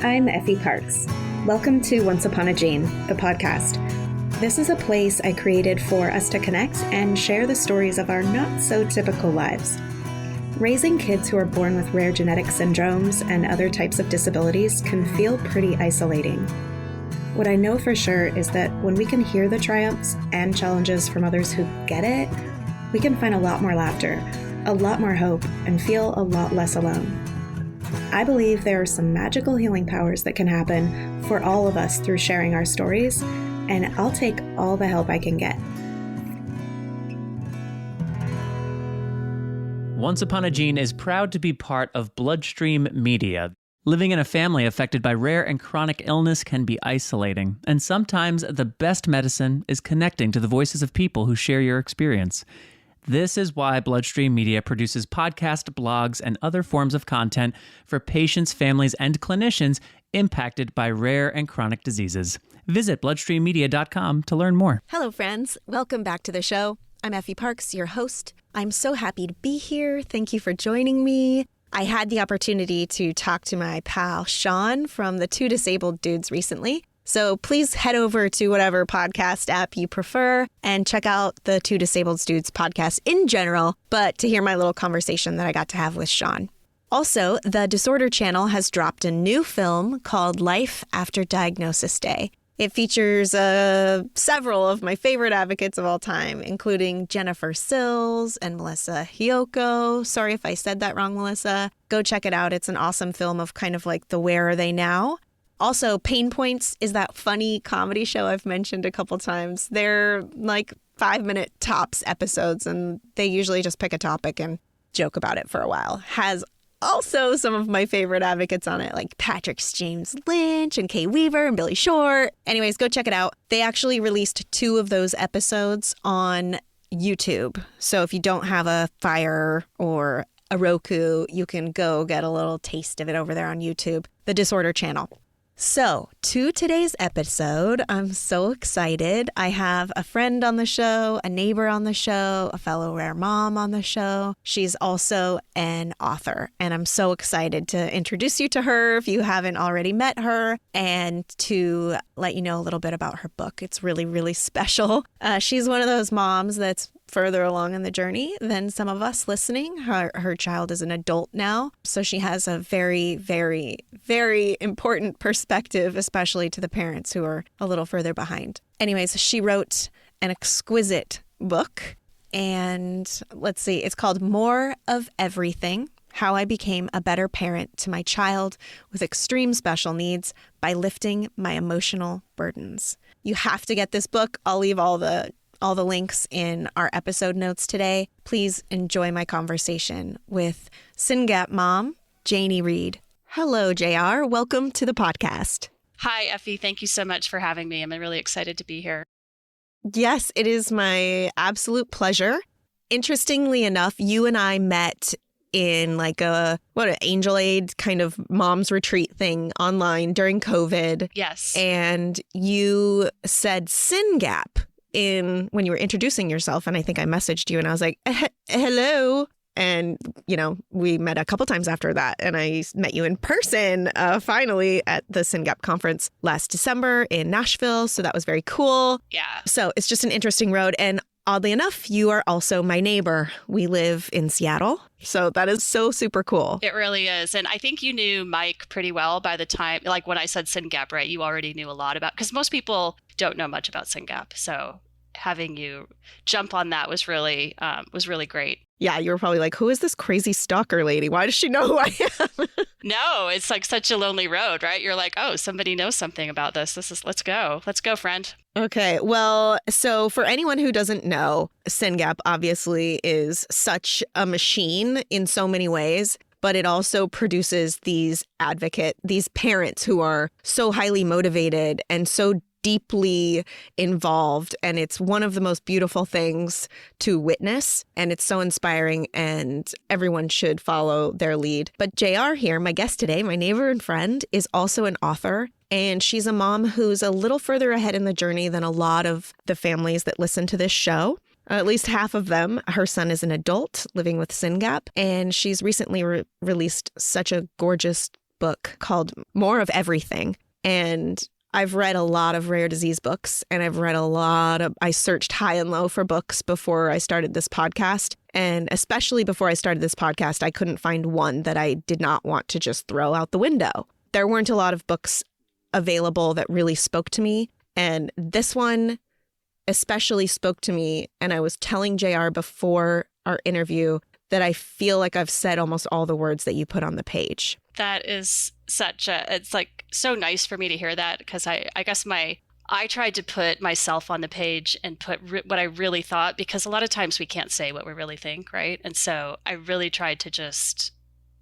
I'm Effie Parks. Welcome to Once Upon a Gene, the podcast. This is a place I created for us to connect and share the stories of our not-so-typical lives. Raising kids who are born with rare genetic syndromes and other types of disabilities can feel pretty isolating. What I know for sure is that when we can hear the triumphs and challenges from others who get it, we can find a lot more laughter, a lot more hope, and feel a lot less alone. I believe there are some magical healing powers that can happen for all of us through sharing our stories, and I'll take all the help I can get. Once Upon a Gene is proud to be part of Bloodstream Media. Living in a family affected by rare and chronic illness can be isolating, and sometimes the best medicine is connecting to the voices of people who share your experience. This is why Bloodstream Media produces podcasts, blogs, and other forms of content for patients, families, and clinicians impacted by rare and chronic diseases. Visit bloodstreammedia.com to learn more. Hello, friends. Welcome back to the show. I'm Effie Parks, your host. I'm so happy to be here. Thank you for joining me. I had the opportunity to talk to my pal Sean from the Two Disabled Dudes recently. So please head over to whatever podcast app you prefer and check out the Two Disabled Dudes podcast in general, but to hear my little conversation that I got to have with Sean. Also, the Disorder Channel has dropped a new film called Life After Diagnosis Day. It features several of my favorite advocates of all time, including Jennifer Sills and Melissa Hyoko. Sorry if I said that wrong, Melissa. Go check it out. It's an awesome film of kind of like the Where Are They Now? Also, Pain Points is that funny comedy show I've mentioned a couple times. They're like 5-minute tops episodes, and they usually just pick a topic and joke about it for a while. Has also some of my favorite advocates on it, like Patrick James Lynch and Kay Weaver and Billy Short. Anyways, go check it out. They actually released 2 of those episodes on YouTube. So if you don't have a Fire or a Roku, you can go get a little taste of it over there on YouTube, the Disorder Channel. So, to today's episode, I'm so excited. I have a friend on the show, a neighbor on the show, a fellow rare mom on the show. She's also an author, and I'm so excited to introduce you to her if you haven't already met her, and to let you know a little bit about her book. It's really, really special. She's one of those moms that's further along in the journey than some of us listening. Her child is an adult now, so she has a very, very, very important perspective, especially to the parents who are a little further behind. Anyways, she wrote an exquisite book, and let's see, it's called More of Everything: How I Became a Better Parent to My Child with Extreme Special Needs by Lifting My Emotional Burdens. You have to get this book. I'll leave all the links in our episode notes today. Please enjoy my conversation with SYNGAP mom, Janie Reade. Hello, JR. Welcome to the podcast. Hi, Effie. Thank you so much for having me. I'm really excited to be here. Yes, it is my absolute pleasure. Interestingly enough, you and I met in like an Angel Aid kind of mom's retreat thing online during COVID. Yes. And you said SYNGAP when you were introducing yourself, and I think I messaged you and I was like, hello. And, we met a couple times after that, and I met you in person finally at the SYNGAP conference last December in Nashville. So that was very cool. Yeah. So it's just an interesting road. And oddly enough, you are also my neighbor. We live in Seattle. So that is so super cool. It really is. And I think you knew Mike pretty well by the time, like when I said SYNGAP, right? You already knew a lot about, because most people don't know much about SYNGAP. So having you jump on that was really great. Yeah, you were probably like, who is this crazy stalker lady? Why does she know who I am? No, it's like such a lonely road, right? You're like, oh, somebody knows something about this. Let's go, friend. Okay, well, so for anyone who doesn't know, SYNGAP obviously is such a machine in so many ways, but it also produces these parents who are so highly motivated and so deeply involved, and it's one of the most beautiful things to witness, and it's so inspiring, and everyone should follow their lead. But JR here, my guest today, my neighbor and friend, is also an author, and she's a mom who's a little further ahead in the journey than a lot of the families that listen to this show. At least half of them. Her son is an adult living with SYNGAP, and she's recently released such a gorgeous book called More of Everything. And I've read a lot of rare disease books, and I searched high and low for books before I started this podcast. And especially before I started this podcast, I couldn't find one that I did not want to just throw out the window. There weren't a lot of books available that really spoke to me. And this one especially spoke to me. And I was telling JR before our interview that I feel like I've said almost all the words that you put on the page. That is it's like so nice for me to hear that, because I guess I tried to put myself on the page and put what I really thought, because a lot of times we can't say what we really think, right? And so I really tried to just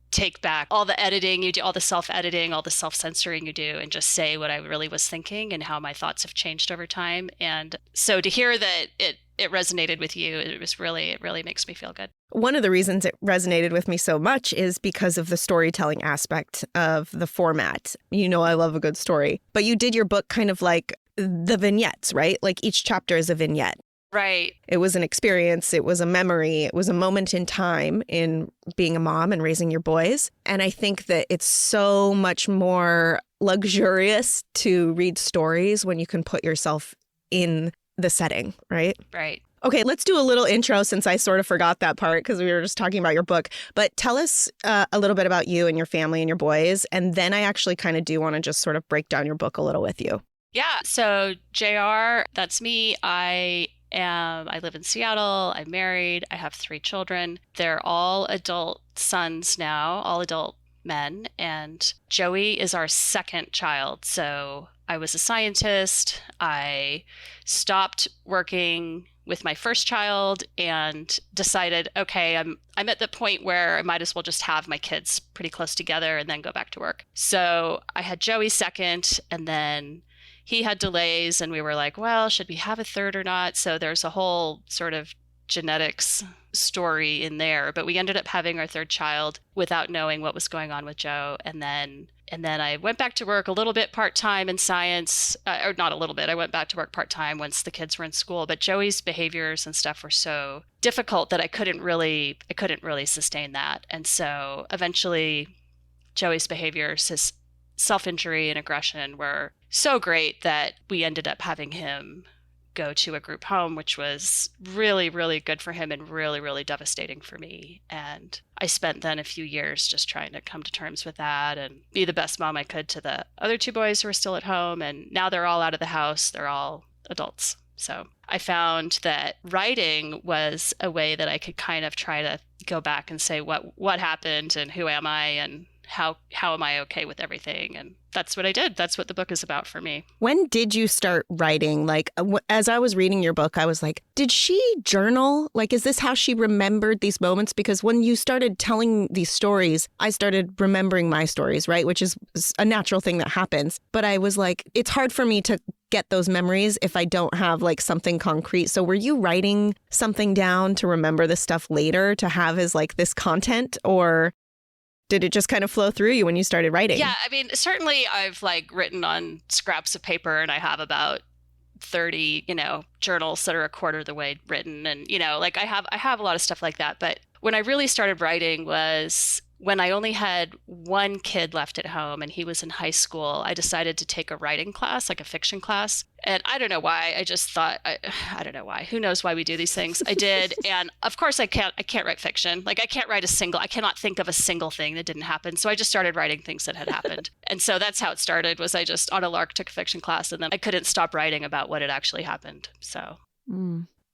take back all the editing you do, all the self-editing, all the self-censoring you do, and just say what I really was thinking and how my thoughts have changed over time. And so to hear that it resonated with you, it really makes me feel good. One of the reasons it resonated with me so much is because of the storytelling aspect of the format. You know, I love a good story, but you did your book kind of like the vignettes, right? Like each chapter is a vignette. Right. It was an experience. It was a memory. It was a moment in time in being a mom and raising your boys. And I think that it's so much more luxurious to read stories when you can put yourself in the setting, right? Right. Okay, let's do a little intro, since I sort of forgot that part because we were just talking about your book. But tell us a little bit about you and your family and your boys. And then I actually kind of do want to just sort of break down your book a little with you. Yeah. So JR, that's me. I live in Seattle. I'm married. I have 3 children. They're all adult sons now, all adult men. And Joey is our second child. So I was a scientist. I stopped working with my first child and decided, okay, I'm at the point where I might as well just have my kids pretty close together and then go back to work. So I had Joey second, and then he had delays, and we were like, well, should we have a third or not? So there's a whole sort of genetics story in there, but we ended up having our third child without knowing what was going on with Joe. And then I went back to work a little bit part-time in science, or not a little bit. I went back to work part-time once the kids were in school, but Joey's behaviors and stuff were so difficult that I couldn't really sustain that. And so eventually Joey's behaviors, his self-injury and aggression, were so great that we ended up having him go to a group home, which was really, really good for him and really, really devastating for me. And I spent then a few years just trying to come to terms with that and be the best mom I could to the other 2 boys who were still at home. And now they're all out of the house. They're all adults. So I found that writing was a way that I could kind of try to go back and say what happened and who am I and how am I okay with everything? And that's what I did. That's what the book is about for me. When did you start writing? Like, as I was reading your book, I was like, did she journal? Like, is this how she remembered these moments? Because when you started telling these stories, I started remembering my stories, right? Which is a natural thing that happens. But I was like, it's hard for me to get those memories if I don't have like something concrete. So were you writing something down to remember this stuff later to have as like this content, or did it just kind of flow through you when you started writing? Yeah, I mean, certainly I've like written on scraps of paper, and I have about 30, journals that are a quarter of the way written. And, like I have a lot of stuff like that. But when I really started writing was when I only had 1 kid left at home and he was in high school. I decided to take a writing class, like a fiction class. And I don't know why. I just thought, I don't know why. Who knows why we do these things? I did. And of course I can't write fiction. Like I cannot think of a single thing that didn't happen. So I just started writing things that had happened. And so that's how it started, was I just on a lark took a fiction class, and then I couldn't stop writing about what had actually happened. So.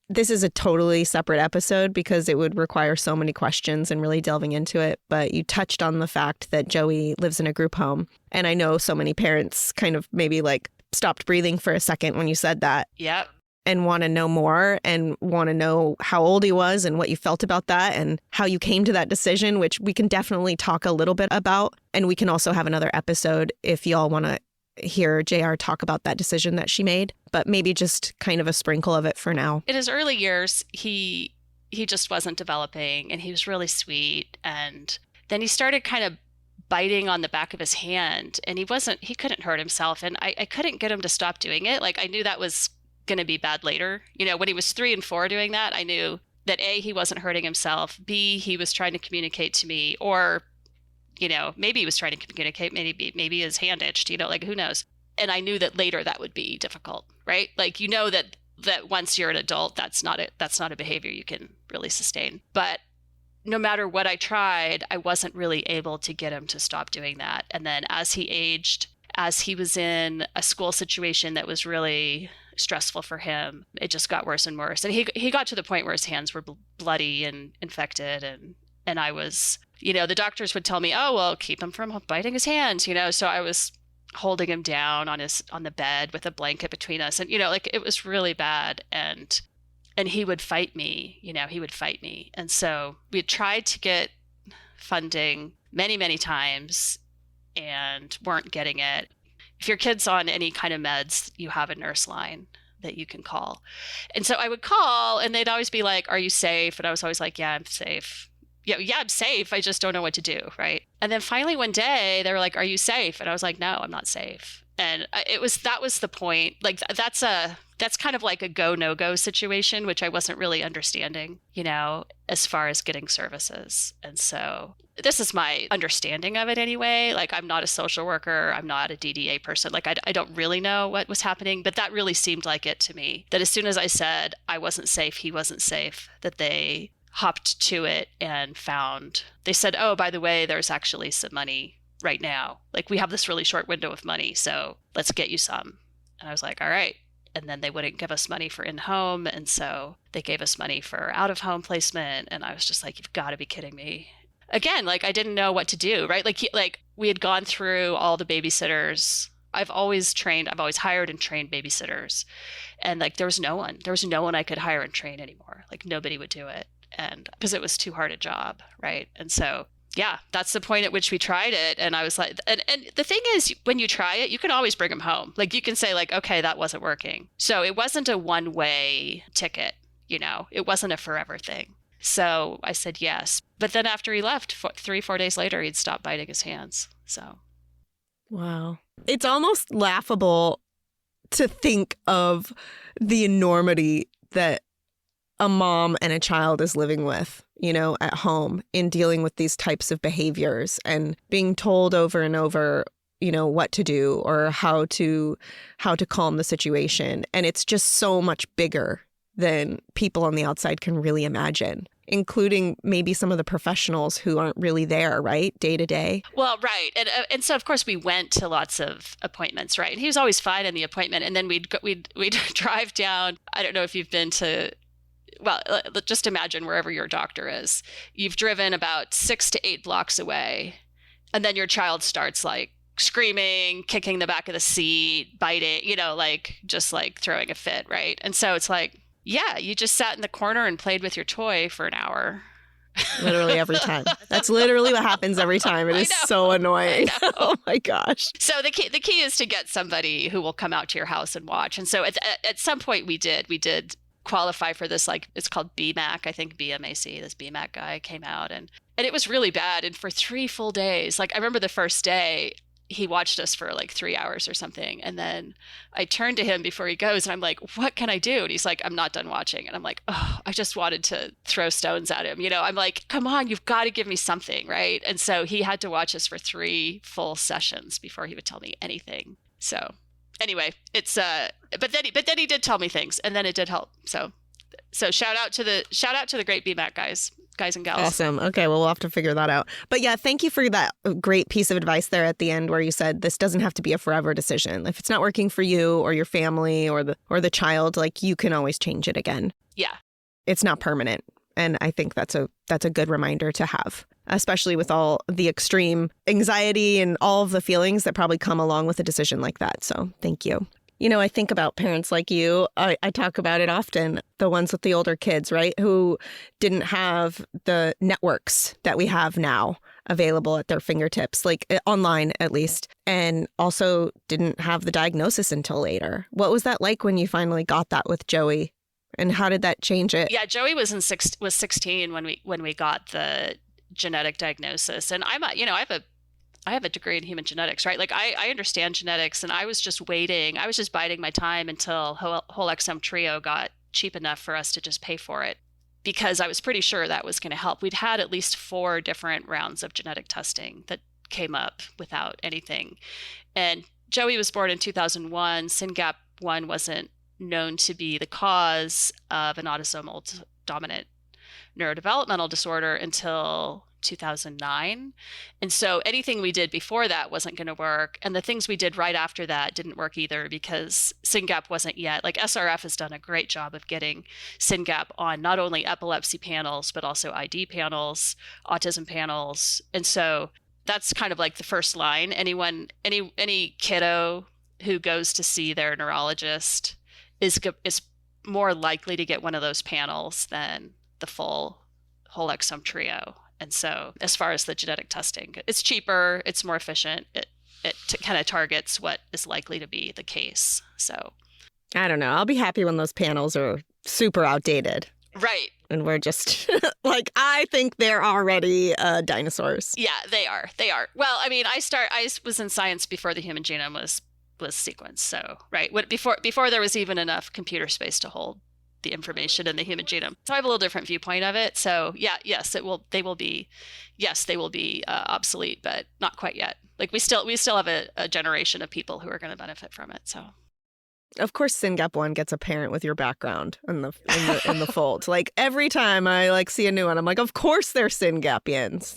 This is a totally separate episode because it would require so many questions and really delving into it. But you touched on the fact that Joey lives in a group home. And I know so many parents kind of maybe like stopped breathing for a second when you said that. Yep. And want to know more and want to know how old he was and what you felt about that and how you came to that decision, which we can definitely talk a little bit about. And we can also have another episode if y'all want to hear JR talk about that decision that she made, but maybe just kind of a sprinkle of it for now. In his early years, he just wasn't developing, and he was really sweet. And then he started kind of biting on the back of his hand, and he couldn't hurt himself. And I couldn't get him to stop doing it. Like I knew that was going to be bad later. When he was 3 and 4 doing that, I knew that A, he wasn't hurting himself. B, he was trying to communicate to me, or maybe he was trying to communicate, maybe his hand itched, like who knows? And I knew that later that would be difficult, right? Like, that once you're an adult, that's not a behavior you can really sustain. But no matter what I tried, I wasn't really able to get him to stop doing that. And then as he aged, as he was in a school situation that was really stressful for him, it just got worse and worse. And he got to the point where his hands were bloody and infected. And I was, the doctors would tell me, oh, well, keep him from biting his hands, So I was holding him down on the bed with a blanket between us. And, it was really bad. And he would fight me, he would fight me. And so we had tried to get funding many, many times and weren't getting it. If your kid's on any kind of meds, you have a nurse line that you can call. And so I would call and they'd always be like, are you safe? And I was always like, yeah, I'm safe. Yeah, I'm safe. I just don't know what to do. Right. And then finally one day they were like, are you safe? And I was like, no, I'm not safe. And that was the point. Like that's kind of like a go, no go situation, which I wasn't really understanding, as far as getting services. And so this is my understanding of it anyway. Like, I'm not a social worker. I'm not a DDA person. Like, I don't really know what was happening, but that really seemed like it to me, that as soon as I said I wasn't safe, he wasn't safe, that they hopped to it and they said, oh, by the way, there's actually some money right now. Like, we have this really short window of money, so let's get you some. And I was like, all right. And then they wouldn't give us money for in-home. And so they gave us money for out-of-home placement. And I was just like, you've got to be kidding me. Again, like, I didn't know what to do, right? Like we had gone through all the babysitters. I've always hired and trained babysitters. And like, there was no one I could hire and train anymore. Like, nobody would do it. And because it was too hard a job, right? And so, yeah, that's the point at which we tried it. And I was like, and the thing is, when you try it, you can always bring them home. Like, you can say like, okay, that wasn't working. So it wasn't a one-way ticket, it wasn't a forever thing. So I said yes. But then after he left, 3-4 days later, he'd stopped biting his hands. So. Wow. It's almost laughable to think of the enormity that a mom and a child is living with, at home in dealing with these types of behaviors and being told over and over, what to do or how to calm the situation. And it's just so much bigger than people on the outside can really imagine, including maybe some of the professionals who aren't really there, right? Day to day. Well, right. And so, of course, we went to lots of appointments, right? And he was always fine in the appointment. And then we'd drive down. I don't know if you've been to, well, just imagine wherever your doctor is. You've driven about 6 to 8 blocks away, and then your child starts like screaming, kicking the back of the seat, biting, just like throwing a fit, right? And so it's like, yeah, you just sat in the corner and played with your toy for an hour. Literally every time. That's literally what happens every time. It is so annoying. Oh my gosh. So the key is to get somebody who will come out to your house and watch. And so at some point we did qualify for this, like, it's called BMAC, I think BMAC, this BMAC guy came out and it was really bad. And for 3 full days, like, I remember the first day he watched us for like 3 hours or something. And then I turned to him before he goes and I'm like, what can I do? And he's like, I'm not done watching. And I'm like, oh, I just wanted to throw stones at him. I'm like, come on, you've got to give me something, right? And so he had to watch us for 3 full sessions before he would tell me anything. So anyway, it's but then he did tell me things, and then it did help. So shout out to the great BMAC guys and gals. Awesome. Okay, well, we'll have to figure that out. But yeah, thank you for that great piece of advice there at the end where you said this doesn't have to be a forever decision. If it's not working for you or your family or the child, like, you can always change it again. Yeah. It's not permanent. And I think that's a good reminder to have, especially with all the extreme anxiety and all of the feelings that probably come along with a decision like that. So thank you. I think about parents like you. I talk about it often, the ones with the older kids, right, who didn't have the networks that we have now available at their fingertips, like online at least, and also didn't have the diagnosis until later. What was that like when you finally got that with Joey? And how did that change it? Yeah, Joey was 16 when we got the genetic diagnosis, and I have a degree in human genetics, right? Like, I understand genetics, and I was just waiting. I was just biding my time until whole exome trio got cheap enough for us to just pay for it. because I was pretty sure that was going to help. We'd had at least 4 different rounds of genetic testing that came up without anything. And Joey was born in 2001. SYNGAP1 wasn't known to be the cause of an autosomal dominant neurodevelopmental disorder until 2009. And so anything we did before that wasn't going to work. And the things we did right after that didn't work either because SYNGAP wasn't yet. Like SRF has done a great job of getting SYNGAP on not only epilepsy panels, but also ID panels, autism panels. And so that's kind of like the first line. Any kiddo who goes to see their neurologist is more likely to get one of those panels than the full whole exome trio. And so as far as the genetic testing, it's cheaper, it's more efficient. It kind of targets what is likely to be the case. So I don't know. I'll be happy when those panels are super outdated. Right. And we're just like, I think they're already dinosaurs. Yeah, they are. They are. Well, I mean, I was in science before the human genome was sequenced. So, right. Before there was even enough computer space to hold the information in the human genome. So I have a little different viewpoint of it. So yeah, yes, they will be obsolete, but not quite yet. Like we still have a generation of people who are going to benefit from it. So of course, SYNGAP1 gets apparent with your background in the fold. Like every time I see a new one, I'm like, of course they're SYNGAPians.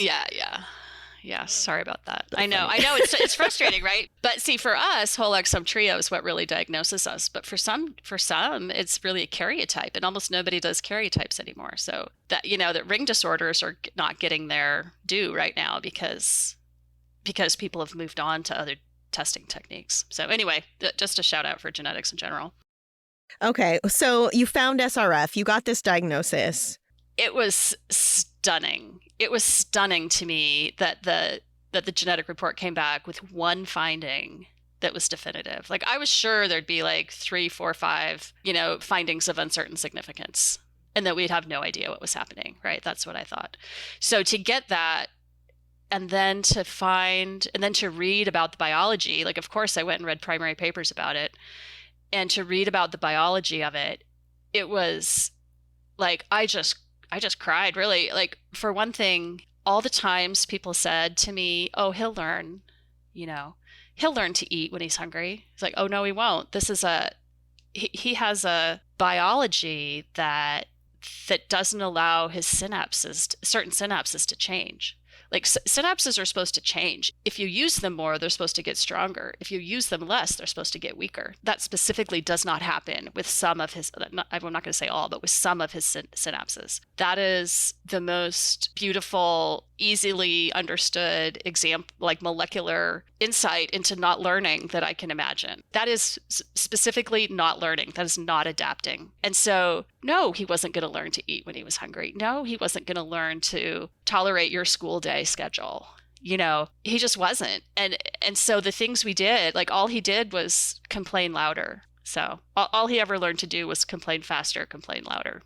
Yeah, sorry about that. I know. It's frustrating, right? But see, for us, whole exome trio is what really diagnoses us. But for some, it's really a karyotype, and almost nobody does karyotypes anymore. So that that ring disorders are not getting their due right now because people have moved on to other testing techniques. So anyway, just a shout out for genetics in general. Okay, so you found SRF, you got this diagnosis. It was stunning. It was stunning to me that the genetic report came back with one finding that was definitive. Like I was sure there'd be like 3, 4, 5, findings of uncertain significance, and that we'd have no idea what was happening, right? That's what I thought. So to get that, and then to read about the biology, like of course I went and read primary papers about it, and to read about the biology of it, it was like I just cried, really. Like, for one thing, all the times people said to me, oh, he'll learn to eat when he's hungry. It's like, oh, no, he won't. He has a biology that doesn't allow his certain synapses to change. Like synapses are supposed to change. If you use them more, they're supposed to get stronger. If you use them less, they're supposed to get weaker. That specifically does not happen with some of his, I'm not going to say all, but with some of his synapses. That is the most beautiful, easily understood example, like molecular insight into not learning that I can imagine. That is specifically not learning. That is not adapting. And so, no, he wasn't going to learn to eat when he was hungry. No, he wasn't going to learn to tolerate your school day schedule. He just wasn't. And so the things we did, like all he did was complain louder. So all he ever learned to do was complain faster, complain louder.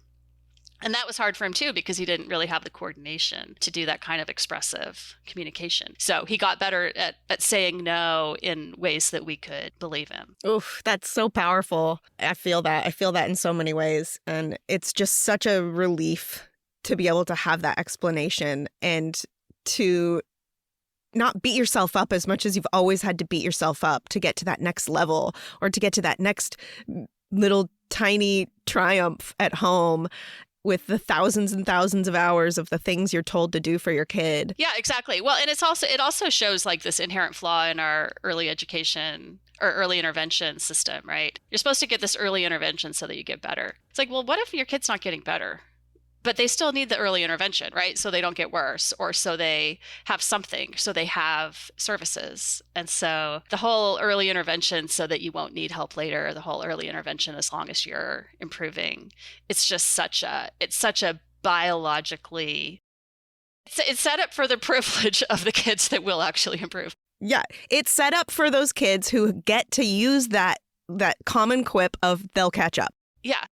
And that was hard for him too, because he didn't really have the coordination to do that kind of expressive communication. So he got better at saying no in ways that we could believe him. Oof, that's so powerful. I feel that in so many ways. And it's just such a relief to be able to have that explanation and to not beat yourself up as much as you've always had to beat yourself up to get to that next level or to get to that next little tiny triumph at home with the thousands and thousands of hours of the things you're told to do for your kid. Yeah, exactly. Well, and it also shows like this inherent flaw in our early education or early intervention system, right? You're supposed to get this early intervention so that you get better. It's like, well, what if your kid's not getting better? But they still need the early intervention, right? So they don't get worse, or so they have something, so they have services. And so the whole early intervention so that you won't need help later, the whole early intervention as long as you're improving, it's such a biologically, it's set up for the privilege of the kids that will actually improve. Yeah, it's set up for those kids who get to use that common quip of they'll catch up. Yeah.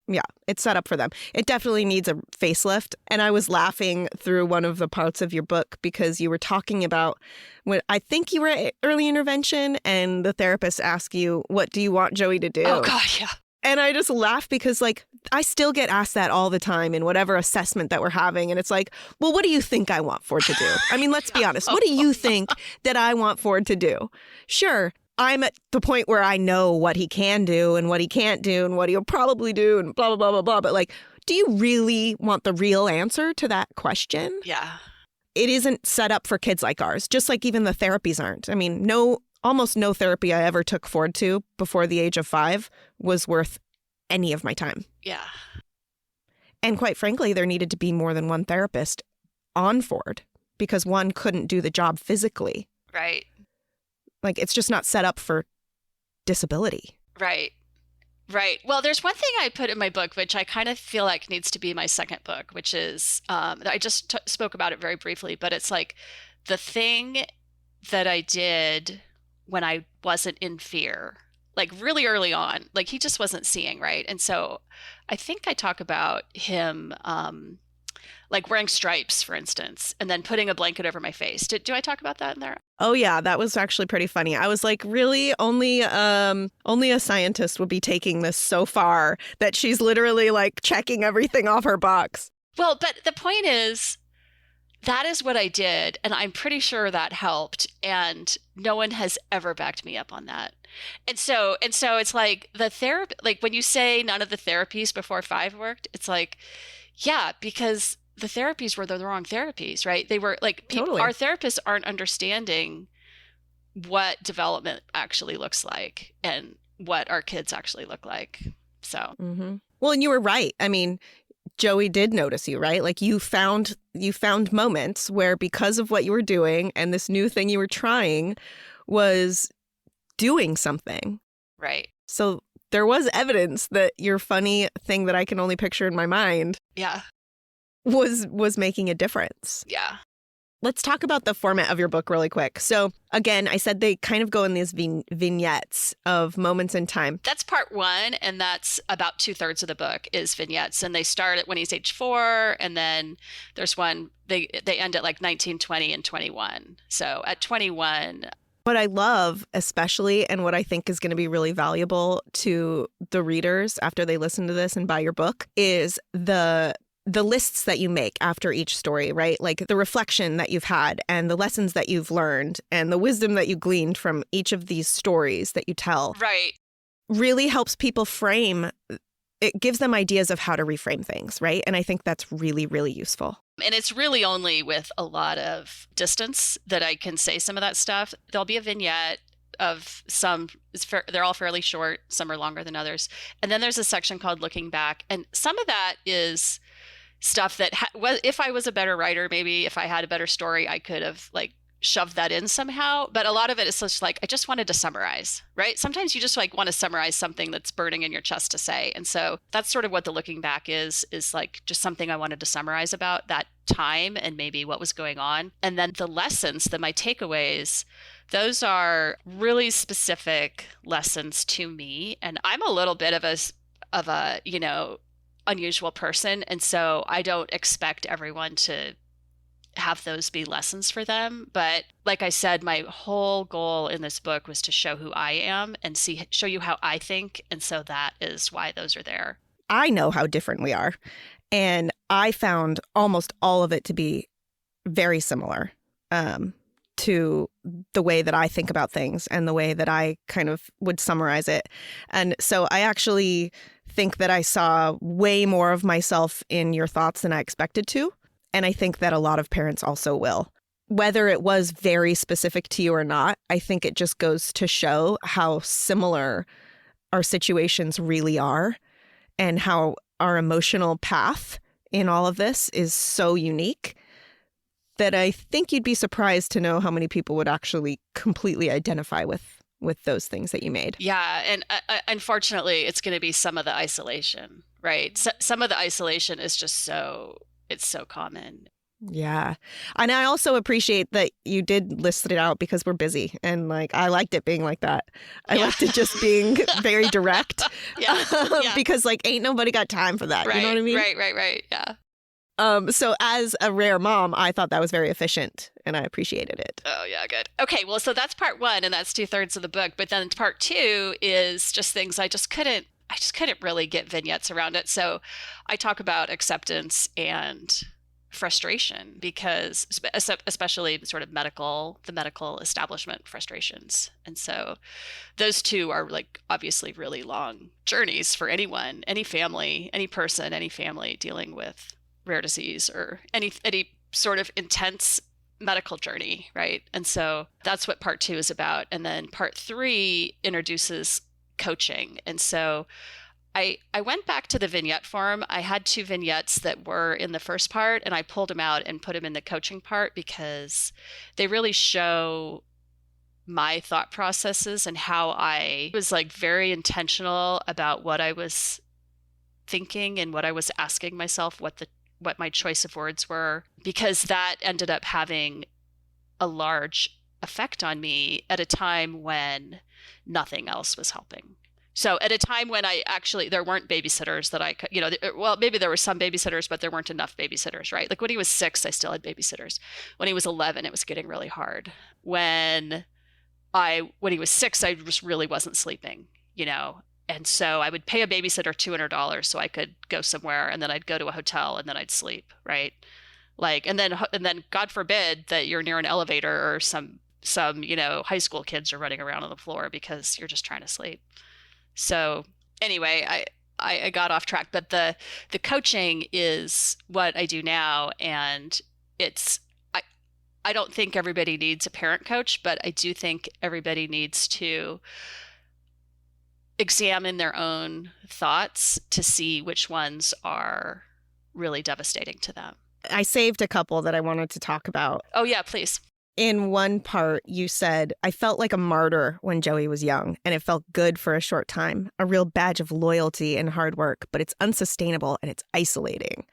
Yeah, it's set up for them. It definitely needs a facelift. And I was laughing through one of the parts of your book because you were talking about when I think you were at early intervention and the therapist asked you, what do you want Joey to do? Oh, God, yeah. And I just laugh because like I still get asked that all the time in whatever assessment that we're having. And it's like, well, what do you think I want Ford to do? I mean, let's be honest. What do you think that I want Ford to do? Sure, I'm at the point where I know what he can do and what he can't do and what he'll probably do and blah, blah, blah, blah, blah. But like, do you really want the real answer to that question? Yeah. It isn't set up for kids like ours, just like even the therapies aren't. I mean, almost no therapy I ever took Ford to before the age of 5 was worth any of my time. Yeah. And quite frankly, there needed to be more than one therapist on Ford because one couldn't do the job physically. Right. Like, it's just not set up for disability. Right. Right. Well, there's one thing I put in my book, which I kind of feel like needs to be my second book, which is, I just spoke about it very briefly, but it's like the thing that I did when I wasn't in fear, like really early on, like he just wasn't seeing, right? And so I think I talk about him, like wearing stripes, for instance, and then putting a blanket over my face. Do I talk about that in there? Oh, yeah, that was actually pretty funny. I was like, really? Only a scientist would be taking this so far that she's literally like checking everything off her box. Well, but the point is, that is what I did, and I'm pretty sure that helped, and no one has ever backed me up on that. And so it's like the therapy, like when you say none of the therapies before 5 worked, it's like, yeah, because the therapies were the wrong therapies, right? They were like, Totally. Our therapists aren't understanding what development actually looks like and what our kids actually look like. So, Well, and you were right. I mean, Joey did notice you, right? Like you found moments where because of what you were doing and this new thing you were trying was doing something. right. So there was evidence that your funny thing that I can only picture in my mind Yeah. was making a difference. Yeah. Let's talk about the format of your book really quick. So again, I said they kind of go in these vignettes of moments in time. That's part 1, and that's about 2/3 of the book is vignettes, and they start at when he's age 4, and then there's one they end at like 19, 20, and 21. So at 21, What I love especially, and what I think is going to be really valuable to the readers after they listen to this and buy your book, is the lists that you make after each story, right? Like the reflection that you've had and the lessons that you've learned and the wisdom that you gleaned from each of these stories that you tell. right. Really helps people frame. It gives them ideas of how to reframe things, right? And I think that's really, really useful. And it's really only with a lot of distance that I can say some of that stuff. There'll be a vignette of some, they're all fairly short, some are longer than others. And then there's a section called Looking Back. And some of that is stuff that if I was a better writer, maybe if I had a better story, I could have like shoved that in somehow. But a lot of it is just like, I just wanted to summarize, right? Sometimes you just like want to summarize something that's burning in your chest to say. And so that's sort of what the Looking Back is like just something I wanted to summarize about that time and maybe what was going on. And then the lessons, my takeaways, those are really specific lessons to me. And I'm a little bit of a, unusual person. And so I don't expect everyone to have those be lessons for them. But like I said, my whole goal in this book was to show who I am and show you how I think. And so that is why those are there. I know how different we are. And I found almost all of it to be very similar to the way that I think about things and the way that I kind of would summarize it. And so I actually think that I saw way more of myself in your thoughts than I expected to. And I think that a lot of parents also will. Whether it was very specific to you or not, I think it just goes to show how similar our situations really are and how our emotional path in all of this is so unique that I think you'd be surprised to know how many people would actually completely identify with those things that you made. Yeah. And unfortunately, it's going to be some of the isolation, right? Some of the isolation is just it's so common. Yeah. And I also appreciate that you did list it out because we're busy. And like, I liked it being like that. I liked it just being very direct. Yeah. Because like, ain't nobody got time for that. Right. You know what I mean? Right. Yeah. So as a rare mom, I thought that was very efficient and I appreciated it. Oh, yeah, good. Okay, well, so that's part 1 and that's 2/3 of the book. But then part 2 is just things I just couldn't I just couldn't really get vignettes around it. So I talk about acceptance and frustration, because especially sort of the medical establishment frustrations. And so those two are like obviously really long journeys for anyone, any family, any person, any family dealing with rare disease or any sort of intense medical journey, right? And so that's what part 2 is about. And then part 3 introduces coaching. And so I went back to the vignette form. I had 2 vignettes that were in the first part, and I pulled them out and put them in the coaching part because they really show my thought processes and how I was like very intentional about what I was thinking and what I was asking myself, what my choice of words were, because that ended up having a large effect on me at a time when nothing else was helping. So at a time when there weren't babysitters that I could, well, maybe there were some babysitters, but there weren't enough babysitters, right? Like when he was 6, I still had babysitters. When he was 11, it was getting really hard. When he was 6, I just really wasn't sleeping, and so I would pay a babysitter $200 so I could go somewhere, and then I'd go to a hotel, and then I'd sleep, right? Like, and then God forbid that you're near an elevator or some high school kids are running around on the floor because you're just trying to sleep. So anyway, I got off track, but the coaching is what I do now, and I don't think everybody needs a parent coach, but I do think everybody needs to examine their own thoughts to see which ones are really devastating to them. I saved a couple that I wanted to talk about. Oh yeah, please. In one part, you said, I felt like a martyr when Joey was young, and it felt good for a short time, a real badge of loyalty and hard work, but it's unsustainable and it's isolating.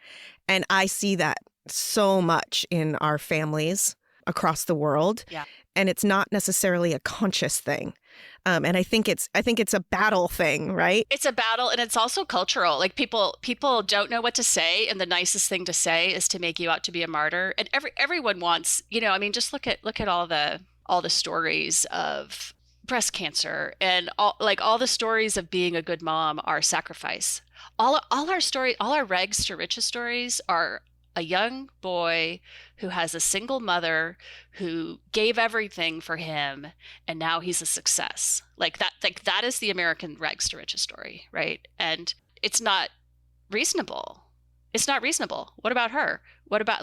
And I see that so much in our families across the world. Yeah. And it's not necessarily a conscious thing. And I think it's a battle thing, right? It's a battle, and it's also cultural. Like people don't know what to say, and the nicest thing to say is to make you out to be a martyr. And everyone wants, just look at all the stories of breast cancer, and all the stories of being a good mom are sacrifice. All our rags to riches stories are a young boy who has a single mother who gave everything for him, and now he's a success. Like that is the American rags to riches story, right? And it's not reasonable. It's not reasonable. What about her? What about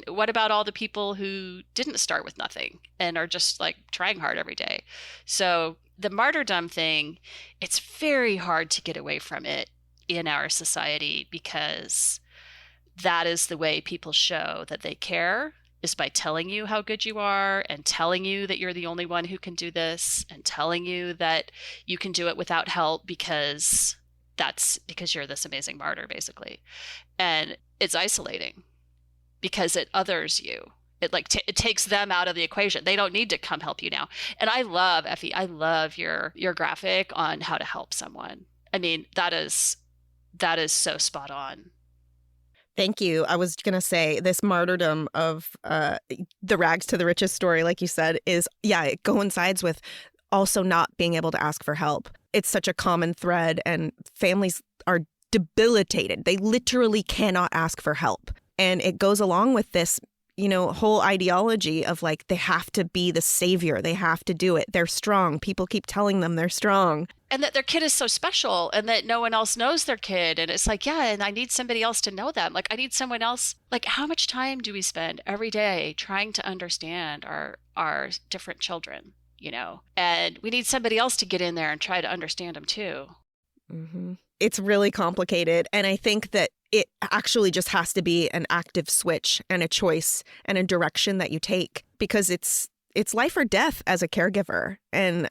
what about all the people who didn't start with nothing and are just like trying hard every day? So the martyrdom thing, it's very hard to get away from it in our society, because that is the way people show that they care, is by telling you how good you are and telling you that you're the only one who can do this and telling you that you can do it without help because you're this amazing martyr, basically. And it's isolating because it others you. It it takes them out of the equation. They don't need to come help you now. And I love, Effie, I love your graphic on how to help someone. I mean, that is so spot on. Thank you. I was going to say this martyrdom of the rags to the riches story, like you said, it coincides with also not being able to ask for help. It's such a common thread, and families are debilitated. They literally cannot ask for help. And it goes along with this, whole ideology of like, they have to be the savior. They have to do it. They're strong. People keep telling them they're strong. And that their kid is so special, and that no one else knows their kid. And it's like, yeah, and I need somebody else to know them. Like, I need someone else. Like, how much time do we spend every day trying to understand our different children, And we need somebody else to get in there and try to understand them too. Mm-hmm. It's really complicated. And I think that it actually just has to be an active switch and a choice and a direction that you take, because it's life or death as a caregiver. And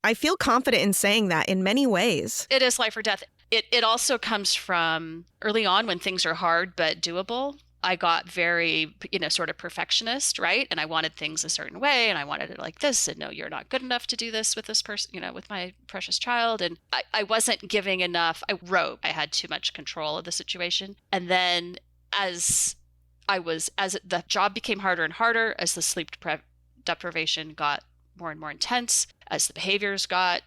I feel confident in saying that in many ways. It is life or death. It also comes from early on when things are hard but doable. I got very, sort of perfectionist, right? And I wanted things a certain way, and I wanted it like this, and no, you're not good enough to do this with this person, with my precious child. And I wasn't giving enough. I had too much control of the situation. And then as the job became harder and harder, as the sleep deprivation got more and more intense, as the behaviors got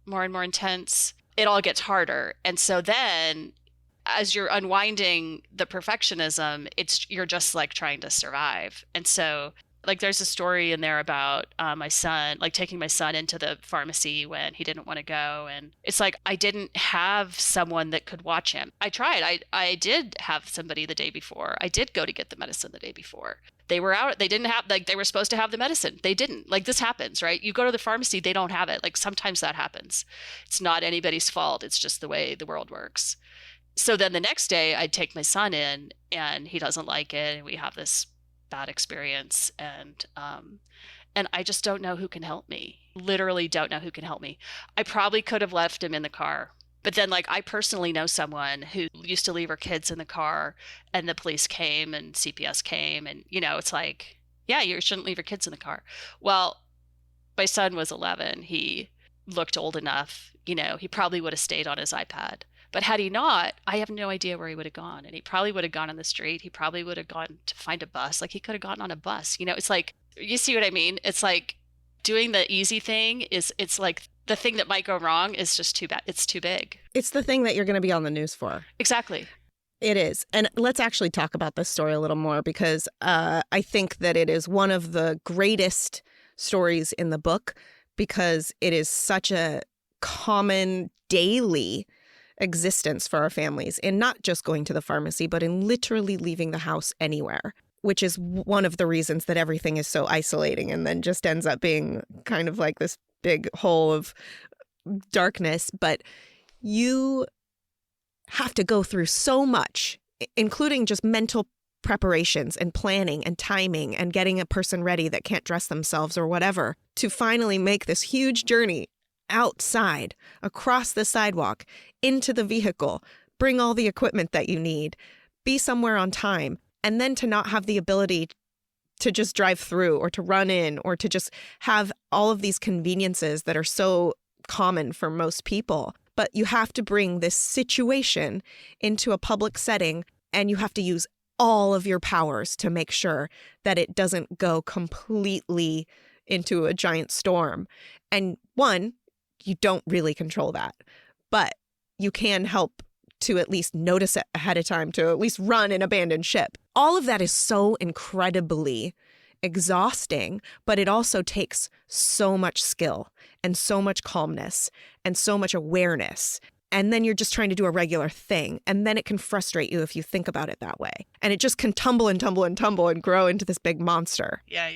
more and more intense, it all gets harder. And so then as you're unwinding the perfectionism, you're just like trying to survive. And so like there's a story in there about my son, like taking my son into the pharmacy when he didn't want to go. And it's like, I didn't have someone that could watch him. I tried. I did have somebody the day before. I did go to get the medicine the day before. They were out. They didn't have, like, they were supposed to have the medicine. They didn't. Like, this happens, right? You go to the pharmacy, they don't have it. Like, sometimes that happens. It's not anybody's fault. It's just the way the world works. So then the next day I'd take my son in and he doesn't like it. And we have this bad experience. And I just don't know who can help me. Literally don't know who can help me. I probably could have left him in the car. But then, like, I personally know someone who used to leave her kids in the car and the police came and CPS came. And, you know, it's like, yeah, you shouldn't leave your kids in the car. Well, my son was 11. He looked old enough. You know, he probably would have stayed on his iPad. But had he not, I have no idea where he would have gone. And he probably would have gone on the street. He probably would have gone to find a bus. Like, he could have gotten on a bus. You know, it's like, you see what I mean? It's like doing the easy thing it's like the thing that might go wrong is just too bad. It's too big. It's the thing that you're going to be on the news for. Exactly. It is. And let's actually talk about this story a little more because I think that it is one of the greatest stories in the book because it is such a common daily existence for our families in not just going to the pharmacy, but in literally leaving the house anywhere, which is one of the reasons that everything is so isolating and then just ends up being kind of like this big hole of darkness. But you have to go through so much, including just mental preparations and planning and timing and getting a person ready that can't dress themselves or whatever to finally make this huge journey outside, across the sidewalk, into the vehicle, bring all the equipment that you need, be somewhere on time, and then to not have the ability to just drive through or to run in or to just have all of these conveniences that are so common for most people. But you have to bring this situation into a public setting and you have to use all of your powers to make sure that it doesn't go completely into a giant storm. And one, you don't really control that, but you can help to at least notice it ahead of time, to at least run and abandon ship. All of that is so incredibly exhausting, but it also takes so much skill and so much calmness and so much awareness. And then you're just trying to do a regular thing. And then it can frustrate you if you think about it that way. And it just can tumble and tumble and tumble and grow into this big monster. Yeah.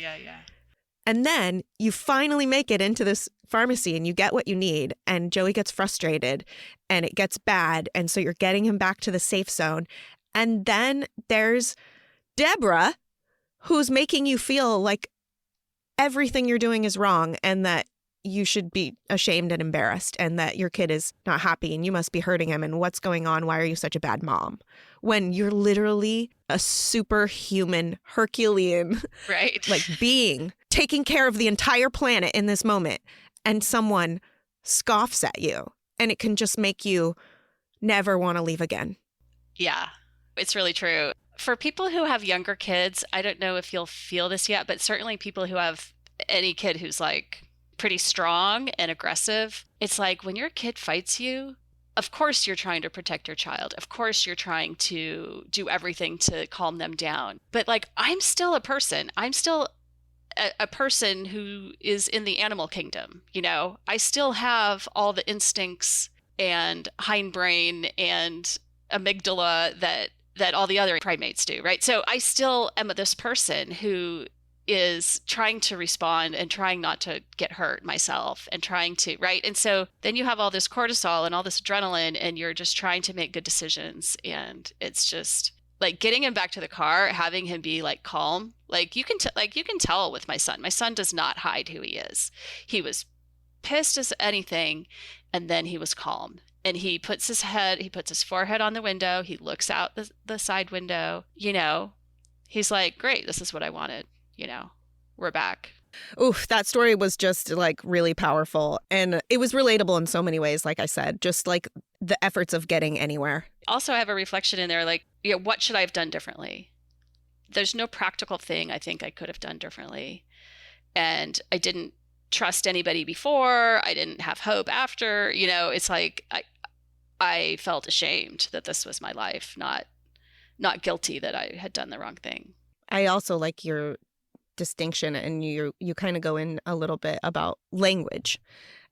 And then you finally make it into this pharmacy and you get what you need. And Joey gets frustrated and it gets bad. And so you're getting him back to the safe zone. And then there's Deborah, who's making you feel like everything you're doing is wrong and that you should be ashamed and embarrassed and that your kid is not happy and you must be hurting him and what's going on? Why are you such a bad mom? When you're literally a superhuman, Herculean right. like being taking care of the entire planet in this moment and someone scoffs at you and it can just make you never want to leave again. Yeah, it's really true. For people who have younger kids, I don't know if you'll feel this yet, but certainly people who have any kid who's like pretty strong and aggressive, it's like when your kid fights you, of course you're trying to protect your child. Of course you're trying to do everything to calm them down. But like, I'm still a person. I'm still a person who is in the animal kingdom. You know, I still have all the instincts and hindbrain and amygdala that all the other primates do, right? So I still am this person who is trying to respond and trying not to get hurt myself and trying to, right? And so then you have all this cortisol and all this adrenaline and you're just trying to make good decisions. And it's just like getting him back to the car, having him be like calm. Like you can tell with my son. My son does not hide who he is. He was pissed as anything and then he was calm. And he puts his forehead on the window. He looks out the side window, you know, he's like, great, this is what I wanted. You know, we're back. Oof, that story was just like really powerful. And it was relatable in so many ways, like I said, just like the efforts of getting anywhere. Also, I have a reflection in there, like, you know, what should I have done differently? There's no practical thing I think I could have done differently. And I didn't trust anybody before. I didn't have hope after. You know, it's like I felt ashamed that this was my life, not guilty that I had done the wrong thing. I also like your distinction, and you kind of go in a little bit about language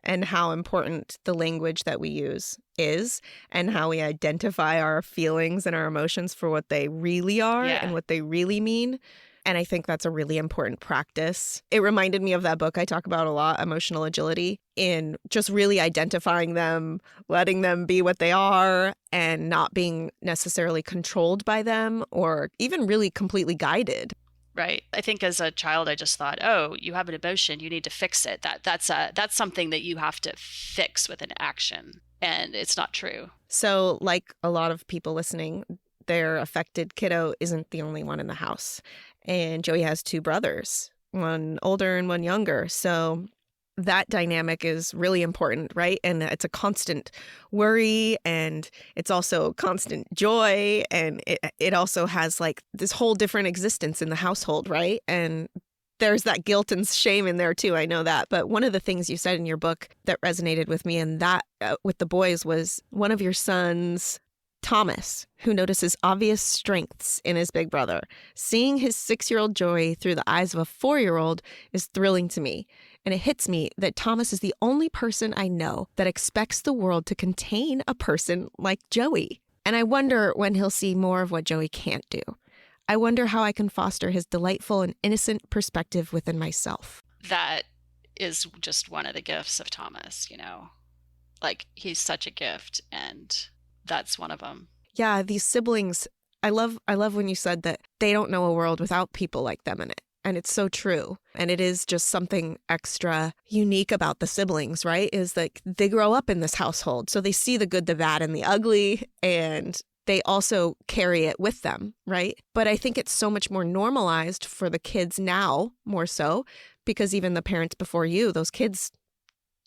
and how important the language that we use is, and how we identify our feelings and our emotions for what they really are and what they really mean. And I think that's a really important practice. It reminded me of that book I talk about a lot, Emotional Agility, in just really identifying them, letting them be what they are, and not being necessarily controlled by them or even really completely guided. Right. I think as a child, I just thought, oh, you have an emotion, you need to fix it. That's something that you have to fix with an action. And it's not true. So like a lot of people listening, their affected kiddo isn't the only one in the house. And Joey has 2 brothers, one older and one younger. So that dynamic is really important, right? And it's a constant worry, and it's also constant joy. And it also has like this whole different existence in the household, right? And there's that guilt and shame in there too. I know that. But one of the things you said in your book that resonated with me, and that with the boys, was one of your sons, Thomas, who notices obvious strengths in his big brother. Seeing his 6-year-old Joey through the eyes of a 4-year-old is thrilling to me. And it hits me that Thomas is the only person I know that expects the world to contain a person like Joey. And I wonder when he'll see more of what Joey can't do. I wonder how I can foster his delightful and innocent perspective within myself. That is just one of the gifts of Thomas, Like, he's such a gift, and that's one of them. Yeah, these siblings, I love when you said that they don't know a world without people like them in it. And it's so true. And it is just something extra unique about the siblings, right? Is like they grow up in this household. So they see the good, the bad, and the ugly, and they also carry it with them, right? But I think it's so much more normalized for the kids now, more so, because even the parents before you, those kids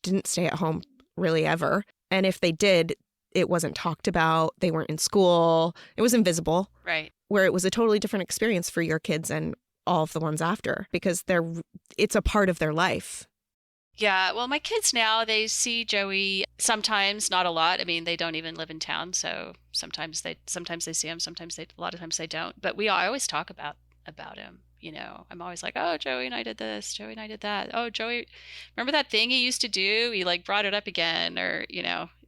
didn't stay at home really ever. And if they did, it wasn't talked about. They weren't in school. It was invisible. Right. Where it was a totally different experience for your kids and all of the ones after, because it's a part of their life. Yeah. Well, my kids now, they see Joey sometimes, not a lot. I mean, they don't even live in town. So sometimes they see him. A lot of times they don't. But I always talk about him. I'm always like, oh, Joey and I did this. Joey and I did that. Oh, Joey, remember that thing he used to do? He like brought it up again, or,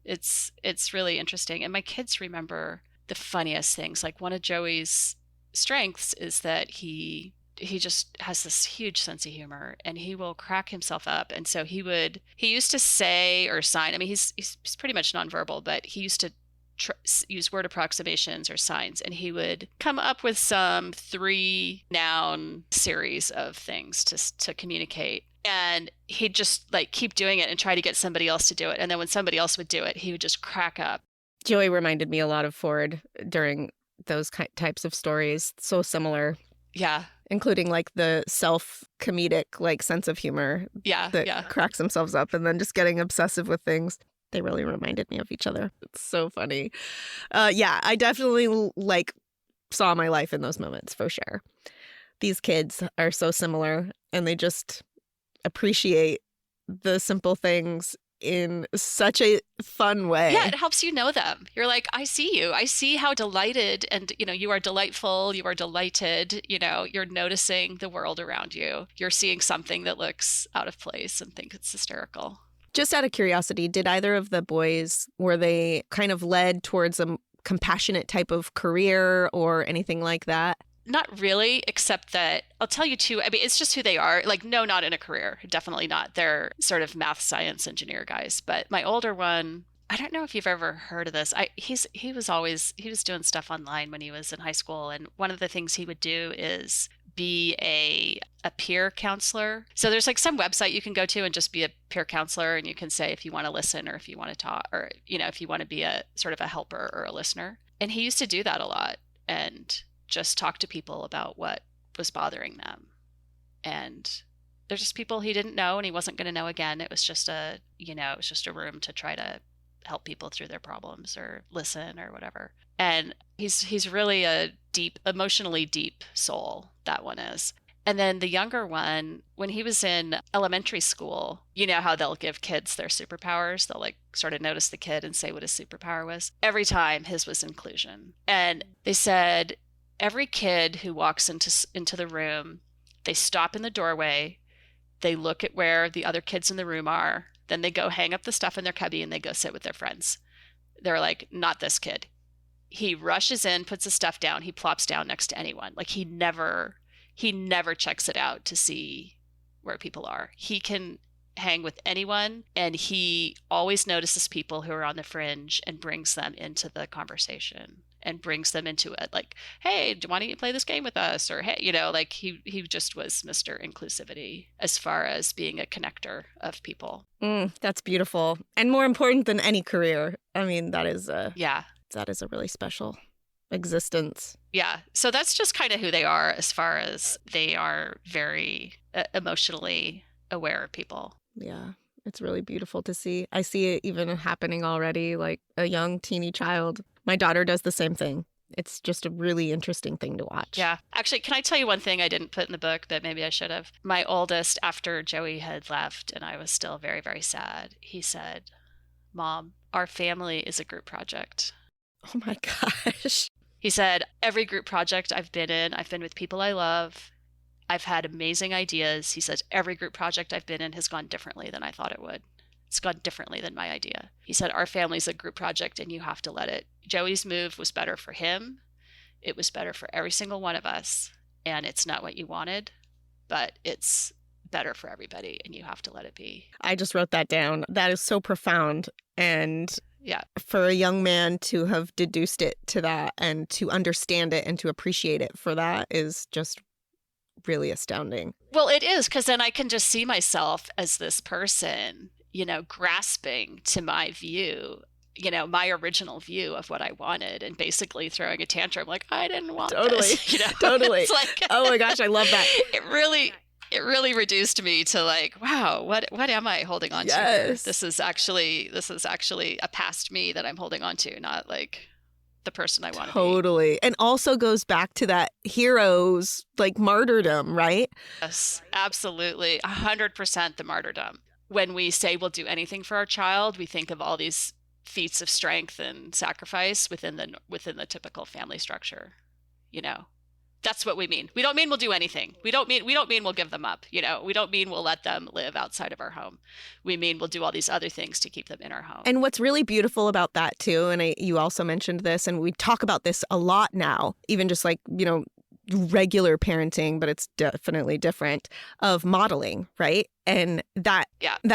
it's really interesting. And my kids remember the funniest things. Like, one of Joey's strengths is that he just has this huge sense of humor, and he will crack himself up. And so he used to say or sign. I mean, he's pretty much nonverbal, but he used to use word approximations or signs, and he would come up with some 3-noun series of things to communicate. And he'd just like keep doing it and try to get somebody else to do it. And then when somebody else would do it, he would just crack up. Joey reminded me a lot of Ford during those types of stories. So similar. Yeah. Including like the self-comedic like sense of humor. That cracks themselves up and then just getting obsessive with things. They really reminded me of each other. It's so funny. I definitely like saw my life in those moments for sure. These kids are so similar, and they just appreciate the simple things in such a fun way. Yeah, it helps you know them. You're like, I see you. I see how delighted, and you are delightful. You are delighted. You're noticing the world around you. You're seeing something that looks out of place and think it's hysterical. Just out of curiosity, did either of the boys, were they kind of led towards a compassionate type of career or anything like that? Not really, except that I'll tell you too. I mean, it's just who they are. Like, no, not in a career. Definitely not. They're sort of math, science, engineer guys. But my older one, I don't know if you've ever heard of this. He was doing stuff online when he was in high school. And one of the things he would do is be a peer counselor. So there's like some website you can go to and just be a peer counselor, and you can say if you want to listen or if you want to talk, or, if you want to be a sort of a helper or a listener. And he used to do that a lot and just talk to people about what was bothering them. And they're just people he didn't know, and he wasn't going to know again. It was just a room to try to help people through their problems or listen or whatever. And he's really a emotionally deep soul, that one is. And then the younger one, when he was in elementary school, you know how they'll give kids their superpowers? They'll like sort of notice the kid and say what his superpower was. Every time his was inclusion. And they said every kid who walks into the room, they stop in the doorway, they look at where the other kids in the room are, then they go hang up the stuff in their cubby and they go sit with their friends. They're like, not this kid. He rushes in, puts his stuff down, he plops down next to anyone. Like he never checks it out to see where people are. He can hang with anyone, and he always notices people who are on the fringe and brings them into the conversation and brings them into it. Like, hey, why don't you play this game with us? Or, hey, like he just was Mr. Inclusivity as far as being a connector of people. That's beautiful. And more important than any career. I mean, that is a really special existence. Yeah. So that's just kind of who they are, as far as they are very emotionally aware of people. Yeah. It's really beautiful to see. I see it even happening already, like a young teeny child. My daughter does the same thing. It's just a really interesting thing to watch. Yeah. Actually, can I tell you one thing I didn't put in the book that maybe I should have? My oldest, after Joey had left and I was still very, very sad, he said, Mom, our family is a group project. Oh my gosh. He said, every group project I've been with people I love. I've had amazing ideas. He says, every group project I've been in has gone differently than I thought it would. It's gone differently than my idea. He said, our family's a group project and you have to let it. Joey's move was better for him. It was better for every single one of us. And it's not what you wanted, but it's better for everybody and you have to let it be. I just wrote that down. That is so profound. And yeah, for a young man to have deduced it to that and to understand it and to appreciate it for that is just really astounding. Well, it is, because then I can just see myself as this person, grasping to my view, my original view of what I wanted and basically throwing a tantrum like, I didn't want this. Totally. It's like, oh my gosh, I love that. It really reduced me to like, wow, what am I holding on to here? This is actually a past me that I'm holding on to, not like the person I want to be. Totally. And also goes back to that hero's like martyrdom, right? Yes, absolutely. 100% the martyrdom. When we say we'll do anything for our child, we think of all these feats of strength and sacrifice within the typical family structure. That's what we mean. We don't mean we'll do anything. We don't mean we'll give them up. We don't mean we'll let them live outside of our home. We mean we'll do all these other things to keep them in our home. And what's really beautiful about that too, and you also mentioned this, and we talk about this a lot now, even just like, regular parenting, but it's definitely different, of modeling, right? And that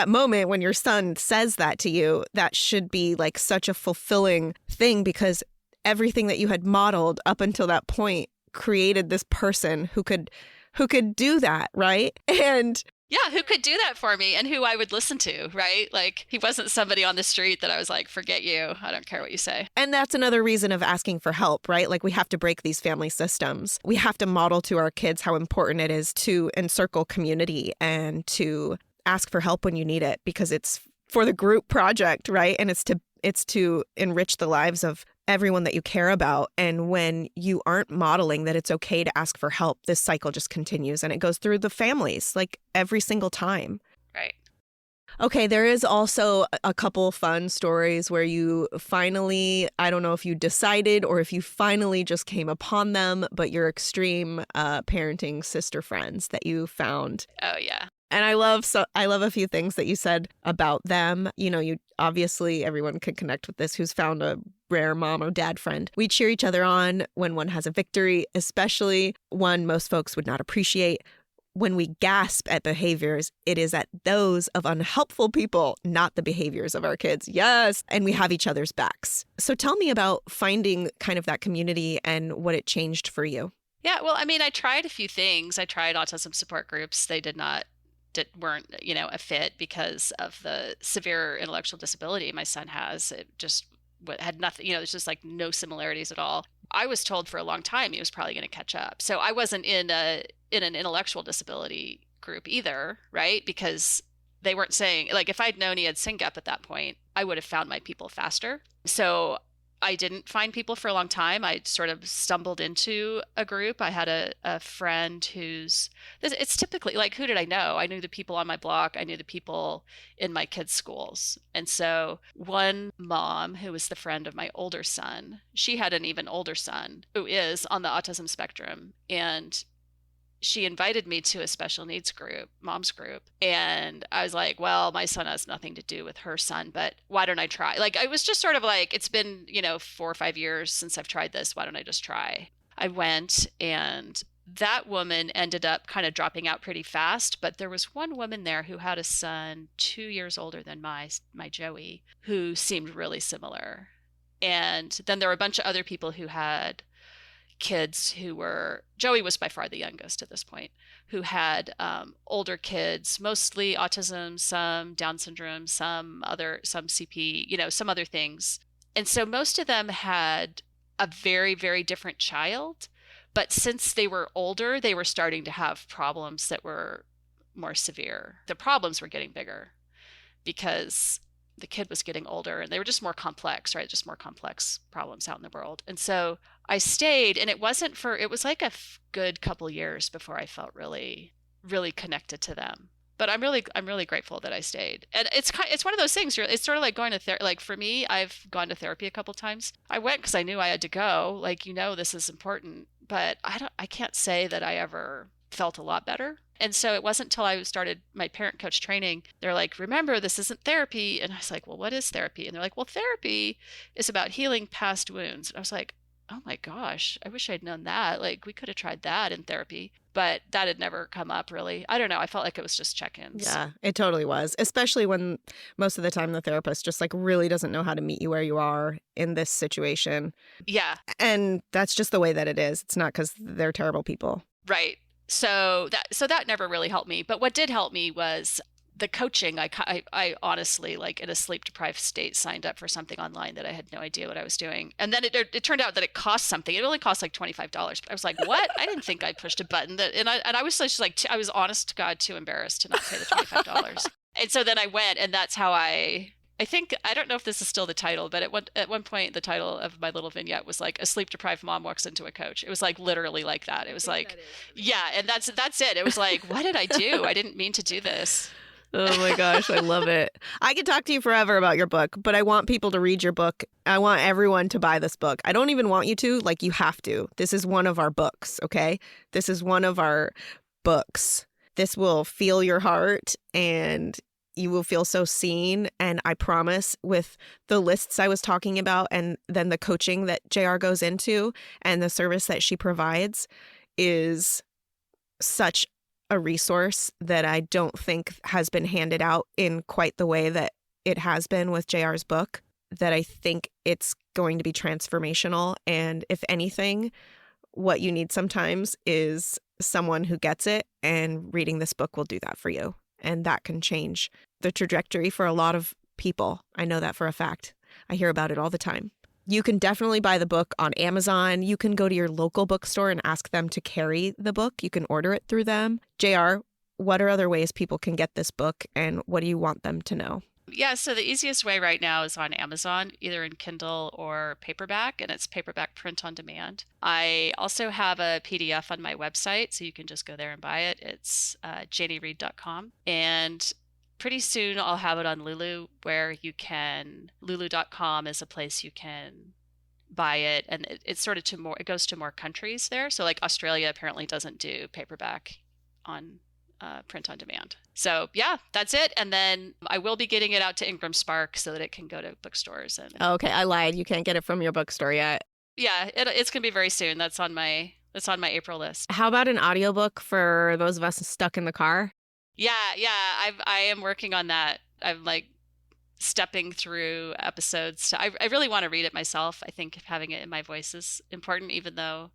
moment when your son says that to you, that should be like such a fulfilling thing, because everything that you had modeled up until that point created this person who could do that, right? And yeah, who could do that for me and who I would listen to, right? Like, he wasn't somebody on the street that I was like, forget you, I don't care what you say. And that's another reason of asking for help, right? Like, we have to break these family systems. We have to model to our kids how important it is to encircle community and to ask for help when you need it, because it's for the group project, right? And it's to enrich the lives of everyone that you care about. And when you aren't modeling that it's okay to ask for help, this cycle just continues and it goes through the families like every single time. Right. Okay, there is also a couple fun stories where you finally, I don't know if you decided or if you finally just came upon them, but your extreme parenting sister friends that you found. Oh, yeah. And I love a few things that you said about them. You obviously, everyone can connect with this who's found a rare mom or dad friend. We cheer each other on when one has a victory, especially one most folks would not appreciate. When we gasp at behaviors, it is at those of unhelpful people, not the behaviors of our kids. Yes. And we have each other's backs. So tell me about finding kind of that community and what it changed for you. Yeah, well, I mean, I tried a few things. I tried autism support groups. They weren't a fit because of the severe intellectual disability my son has. It just had nothing, there's just like no similarities at all. I was told for a long time he was probably going to catch up. So I wasn't in an intellectual disability group either, right? Because they weren't saying, like, if I'd known he had SYNGAP at that point, I would have found my people faster. So I didn't find people for a long time. I sort of stumbled into a group. I had a friend it's typically like, who did I know? I knew the people on my block. I knew the people in my kids' schools. And so one mom who was the friend of my older son, she had an even older son who is on the autism spectrum. And she invited me to a special needs group, mom's group. And I was like, well, my son has nothing to do with her son, but why don't I try? Like, I was just sort of like, it's been, 4 or 5 years since I've tried this. Why don't I just try? I went, and that woman ended up kind of dropping out pretty fast. But there was one woman there who had a son 2 years older than my Joey, who seemed really similar. And then there were a bunch of other people who had kids Joey was by far the youngest at this point, who had older kids, mostly autism, some Down syndrome, some CP, some other things. And so most of them had a very, very different child. But since they were older, they were starting to have problems that were more severe. The problems were getting bigger because the kid was getting older, and they were just more complex, right? Just more complex problems out in the world. And so I stayed, and it was like a good couple years before I felt really, really connected to them. But I'm really grateful that I stayed. And it's one of those things. It's sort of like going to therapy. Like for me, I've gone to therapy a couple times. I went because I knew I had to go. Like, this is important. But I can't say that I ever felt a lot better. And so it wasn't until I started my parent coach training, they're like, remember, this isn't therapy. And I was like, well, what is therapy? And they're like, well, therapy is about healing past wounds. And I was like, oh my gosh, I wish I'd known that. Like, we could have tried that in therapy, but that had never come up really. I don't know. I felt like it was just check-ins. Yeah, it totally was, especially when most of the time the therapist just like really doesn't know how to meet you where you are in this situation. Yeah. And that's just the way that it is. It's not because they're terrible people. Right. So that never really helped me. But what did help me was the coaching. I honestly, like in a sleep deprived state, signed up for something online that I had no idea what I was doing. And then it turned out that it cost something. It only cost like $25. But I was like, what? I didn't think I pushed a button and I was just like, I was honest to God, too embarrassed to not pay the $25. And so then I went, and that's how I don't know if this is still the title, but at one point the title of my little vignette was like, a sleep deprived mom walks into a coach. It was like literally like that. It was like, yeah. And that's it. It was like, what did I do? I didn't mean to do this. Oh my gosh, I love it. I could talk to you forever about your book, but I want people to read your book. I want everyone to buy this book. I don't even want you to, like, you have to. This is one of our books, okay? This is one of our books. This will feel your heart, and you will feel so seen. And I promise, with the lists I was talking about, and then the coaching that JR goes into and the service that she provides is such a resource that I don't think has been handed out in quite the way that it has been with JR's book, that I think it's going to be transformational. And if anything, what you need sometimes is someone who gets it, and reading this book will do that for you. And that can change the trajectory for a lot of people. I know that for a fact. I hear about it all the time. You can definitely buy the book on Amazon. You can go to your local bookstore and ask them to carry the book. You can order it through them. JR, what are other ways people can get this book, and what do you want them to know? Yeah, so the easiest way right now is on Amazon, either in Kindle or paperback, and it's paperback print on demand. I also have a PDF on my website, so you can just go there and buy it. It's janiereade.com. And pretty soon I'll have it on Lulu, where lulu.com is a place you can buy it. And it's sort of it goes to more countries there. So like Australia apparently doesn't do paperback on print on demand. So yeah, that's it. And then I will be getting it out to Ingram Spark so that it can go to bookstores. And okay, I lied. You can't get it from your bookstore yet. Yeah, it's going to be very soon. That's on my April list. How about an audiobook for those of us stuck in the car? Yeah, I am working on that. I'm like stepping through episodes. I really want to read it myself. I think having it in my voice is important, even though,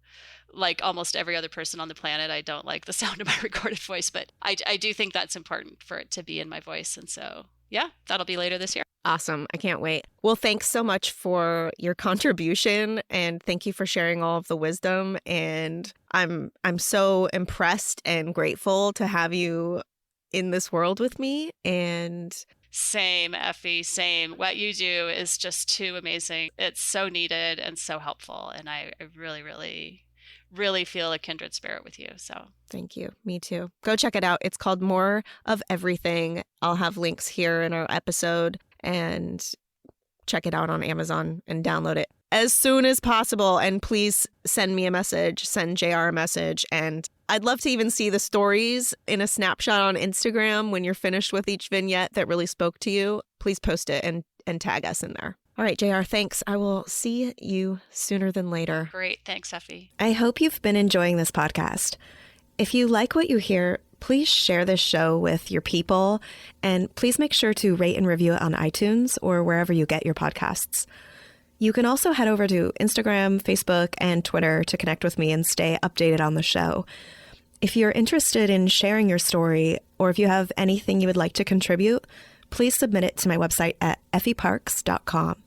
like almost every other person on the planet, I don't like the sound of my recorded voice, but I do think that's important for it to be in my voice. And so, yeah, that'll be later this year. Awesome. I can't wait. Well, thanks so much for your contribution, and thank you for sharing all of the wisdom. And I'm so impressed and grateful to have you in this world with me. And Same, Effie, same. What you do is just too amazing. It's so needed and so helpful. And I really, really, really feel a kindred spirit with you. So Thank you. Me too. Go check it out. It's called More of Everything. I'll have links here in our episode, and check it out on Amazon and download it as soon as possible. And please send me a message, send JR a message. And I'd love to even see the stories in a snapshot on Instagram when you're finished with each vignette that really spoke to you. Please post it and tag us in there. All right, JR, thanks. I will see you sooner than later. great. Thanks, Effie. I hope you've been enjoying this podcast. If you like what you hear, please share this show with your people, and please make sure to rate and review it on iTunes or wherever you get your podcasts. You can also head over to Instagram, Facebook, and Twitter to connect with me and stay updated on the show. If you're interested in sharing your story, or if you have anything you would like to contribute, please submit it to my website at effieparks.com.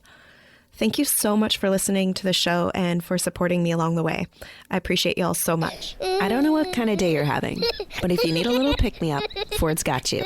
Thank you so much for listening to the show and for supporting me along the way. I appreciate y'all so much. I don't know what kind of day you're having, but if you need a little pick-me-up, Ford's got you.